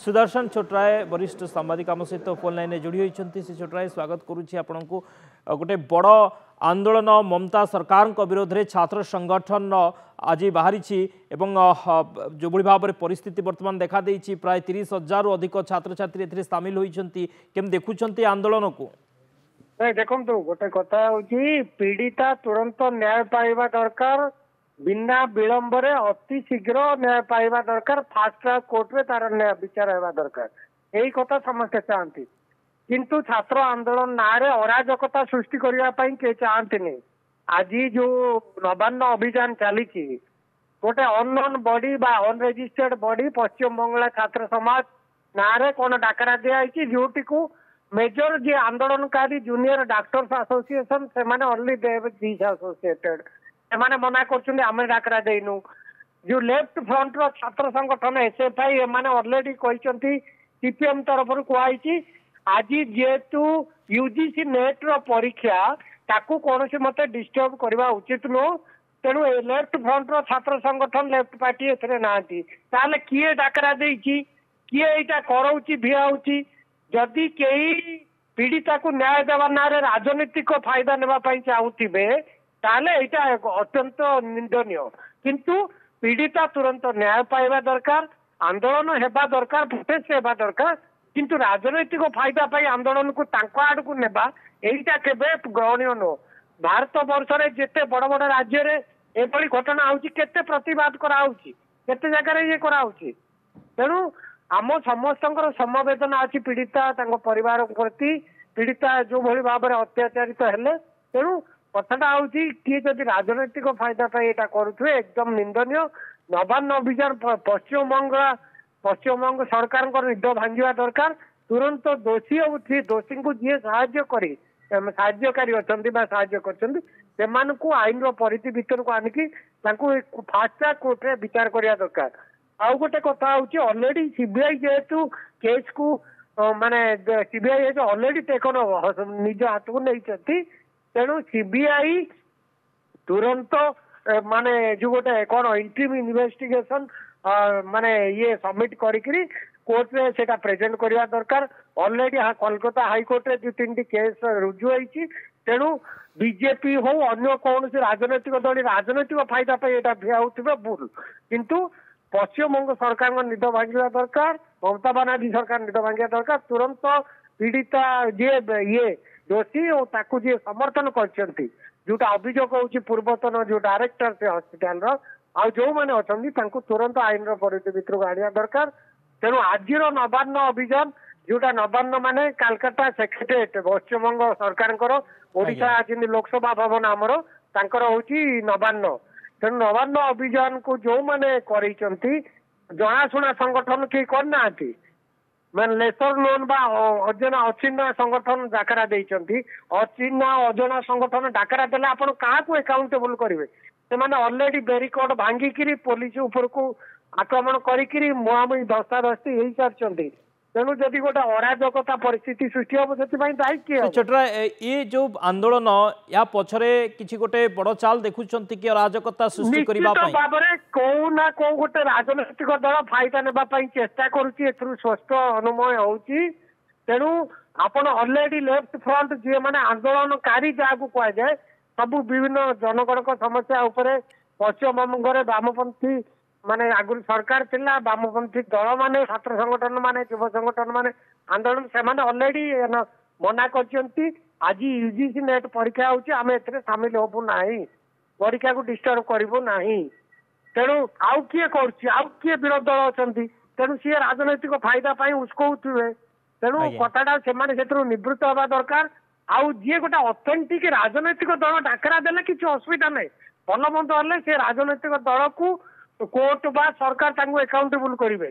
सुदर्शन छोटराय वरिष्ठ सांबादिक आम सहित फोन लाइन जोड़ी होती से छोटराय स्वागत करुच्ची आपण को गोटे बड़ आंदोलन ममता सरकार विरोध में छात्र संगठन आज बाहरी जो भाव में परिस्थिति बर्तमान देखा देती प्राय 30,000 अधिक छात्र छात्री सामिल होती केम देखुंत आंदोलन को देखो गोटे कथा हूँ पीड़िता तुरंत न्याय पाइबा दरकार बिना विलंब अति शीघ्र न्याय पाइबा दरकार फास्ट ट्रैक कोर्ट में तार न्याय विचार होगा दरकार यही कथा समस्ते चाहती किंतु छात्र आंदोलन ना अराजकता सृष्टि करने किए चाहती आज जो नवान्न अभियान चली गोटे अननोन बॉडी बा अनरेजिस्टर्ड बॉडी पश्चिम बंगला छात्र समाज ना कौन डाकरा दिखाई जोटी को मेजर जी आंदोलनकारी जूनियर डॉक्टर्स एसोसिएशन से ओनली दीज एसोसिएटेड से मना कर डाकरा देनु जो लेफ्ट फ्रंट रो छात्र संगठन एसएफआई एमाने ऑलरेडी कहते सीपीएम तरफ कहुई आज जेहेतु यूजीसी नेट रो परीक्षा ताकू कौन मत डिस्टर्ब करवा उचित नुह तेणु लेफ्ट फ्रंट रो छात्र संगठन लेफ्ट पार्टी एथे ना किए डाकरा देकी किए यहाँ कराऊँ भिआऊँ जदि कई पीड़िता को न्याय देवा ना राजनीतिक फायदा नेबाई चाहूबे ताले यहाँ अत्यंत निंदनीय किंतु पीड़िता तुरंत न्याय पाइबा दरकार आंदोलन हेबा दरकार प्रोटेस्ट हेबा दरकार किंतु राजनैतिक फायदा पाई आंदोलन को आड़ को नेबा एटा केबे ग्रहणीय नुह भारत वर्ष रे जेते बड़ बड़ राज्य रे एभली घटना होउची केते प्रतिवाद कराउची केते जगह रे ये कराउची तेणु आम समस्त समवेदना अच्छी पीड़िता परिवार प्रति पीड़िता जो भली भाव में अत्याचारित हेले तेणु कथाटा हूँ किए जदि राजनैतिक फायदा यहाँ करुवे एकदम निंदनीय नवान्न अभियान पश्चिमबंग सरकार निद भांगा दरकार तुरंत दोषी दोषी को जी साहाय्यकारी अच्छा आईन परिधि भीतर को आनिकी फास्ट ट्रैक कोर्ट में विचार करने दरकार आउ गोटे कथा हूँ ऑलरेडी सीबीआई जेहेतु केस को माने सीबीआई ऑलरेडी टेकन निज हाथ को नहीं तेणु सीबीआई तुरंत माने जो गोटे कौन इंट्रीम इन्वेस्टिगेशन माने ये सबमिट करी कोर्ट में सेटा प्रेजेंट करवा दरकार ऑलरेडी कोलकाता हाईकोर्ट रे 2-3 केस रुजु होती तेणु बीजेपी हो अन्य कौन राजनैतिक दल राजनैतिक फायदा यहाँ भिआउे भूल किंतु पश्चिमबंग सरकार निद भांगा दरकार ममता बनर्जी सरकार निद भांगा दरकार तुरंत पीड़िता ये दोषी और ताकू जी समर्थन करछंती जोटा अभियोग होची पूर्वतन जो डायरेक्टर से हॉस्पिटल रो आ जो माने अछंती तांको तुरंत आईन रो परिधि भितर को आनिया दरकार तेणु आज नवान्न अभियान जोटा नवान्न माने कलकत्ता सेक्रेटेरिएट पश्चिमबंग सरकार ओडिशा आज लोकसभा भवन आमर तांकर होची नवान्न तेणु नवान्न अभियान को जो माने करैचंती जनाशुना संगठन के करना मैंने लेसर लोन बा अजना अचिन्ना संगठन डाकरा देइचंती अचिन्ना अजना संगठन डाकरा देले आपण कहा को अकाउंटेबल करिवे से माने ऑलरेडी बैरिकेड भांगी किरी पुलिस ऊपर को आक्रमण करी मुहामुही धस्ताधस्ती यही सारचंती तेणु जदि गोटे अराजकता परिस्थिति सृष्टि हम से दायी किए छोटरा ये जो आंदोलन या पछरे किछि गोटे बड़ चाल देखुचंती कि अराजकता सृष्टि करबा पई भाव में को ना को गोटे राजनैतिक दल फायदा नेबा पई चेष्टा करूची एथरु स्पष्ट अनुमय होउची तेणु आपण ऑलरेडी लेफ्ट फ्रंट जे माने आंदोलनकारी जागु कह जाए सब विभिन्न जनगण समस्या उपरे पश्चिम बंग रे वामपंथी माने आगु सरकार थिला वामपंथी दल माने छात्र संगठन माने युव संगठन माने आंदोलन से माने ऑलरेडी मना करछंती आज यूजीसी नेट परीक्षा होची आमे एथरे शामिल होबु नाही परीक्षा को डिस्टर्ब करबो नाही तेणु आउ किए करछि आउ किए विरोध दल अछंती तेणु सी राजनैतिक फायदा पाई उस्कोउथुवे तेणु कथाटा से माने सेतरु निवृत्त होबा दरकार आउ जे गोटा ऑथेंटिक राजनैतिक दल डाकरा देले किछि असुविधा नै भल मंद हले से राजनैतिक दल को कोर्ट बा सरकार तांको अकाउंटेबल करिवे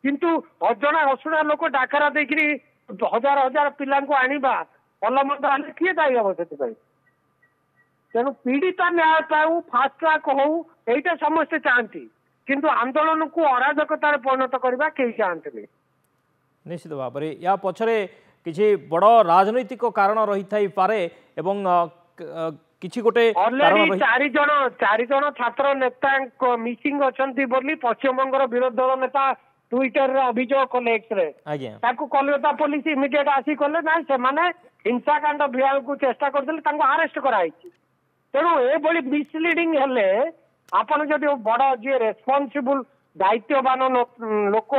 किंतु अजणा असुणा लोक डाकरा देखिरी हजार हजार पिला को आनिबा भल मंद हले किए दायी हम से तेणु पीड़िता न्याय पाऊ फास्ट ट्रैक हो यहीटा समस्ते चाहती किंतु आंदोलन को अराजकतार परिणत करवा कहीं चाहते निश्चित भाव में या पछरे किछि बड़ राजनैतिक कारण रही थाई पारे एवं किछि गोटे ऑलरेडी चारि जण छात्र नेता मिसिंग अछंती बोली पश्चिमबंग विरोध दल नेता ट्विटर रे अभियोग कले एक्स रे आज्ञा ताकू कोलकाता पुलिस इमिडिएट आसी कले ना से माने हिंसाकांड भिया को चेष्टा करथिले तांको अरेस्ट कराई तेणु ए बड़ी मिसलीडिंग हेले आपण जदि बड़ जे रेस्पॉन्सिबल दायित्ववान लोक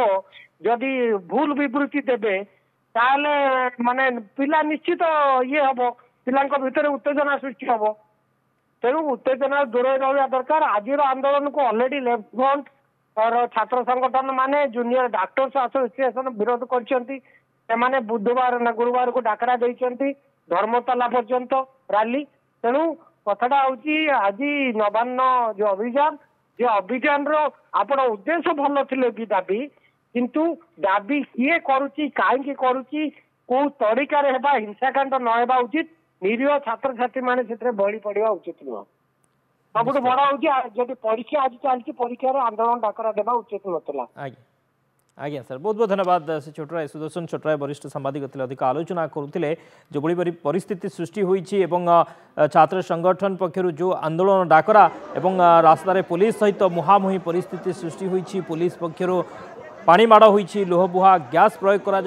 जदि भूल विवृत्ति देबे ताले माने पिला निश्चित ये हबो पिलांक भितर उत्तेजना सृष्टि हबो तेणु उत्तेजना दूर रहा दरकार आज आंदोलन को ऑलरेडी लेफ्ट फ्रंट और छात्र संगठन माने जूनियर डॉक्टर्स एसोसिएशन विरोध कर बुधवार ना गुरुवार को डाकरा देइचंती धर्मतला पर्यंत रैली तेणु कथाटा हूँ आज नवान्न जो अभियान रो आपण उद्देश्य भल थिले भी दाबी किंतु दाबी किए करुची काहे करुची को तरीका रे हेबा हिंसाकांड न हेबा उचित निरीह छात्र छात्री माने सेतरे बळी पड़िया उचित नुह सबुठ बड़ हूँ जब परीक्षा आज चलती परीक्षा आंदोलन डाकरा देवा उचित नतला आज्ञा आज्ञा सर बहुत बहुत धन्यवाद से छोटराय सुदर्शन छोटराय वरिष्ठ सांबादिक अधिक आलोचना करुले जो बड़ी परिस्थिति सृष्टि होती छात्र संगठन पक्षर जो आंदोलन डाकरा एवं रास्तार पुलिस सहित मुहांमुही परिस्थिति सृष्टि होती पुलिस पक्षर पानी माड़ होती लुहबुहा गैस प्रयोग करा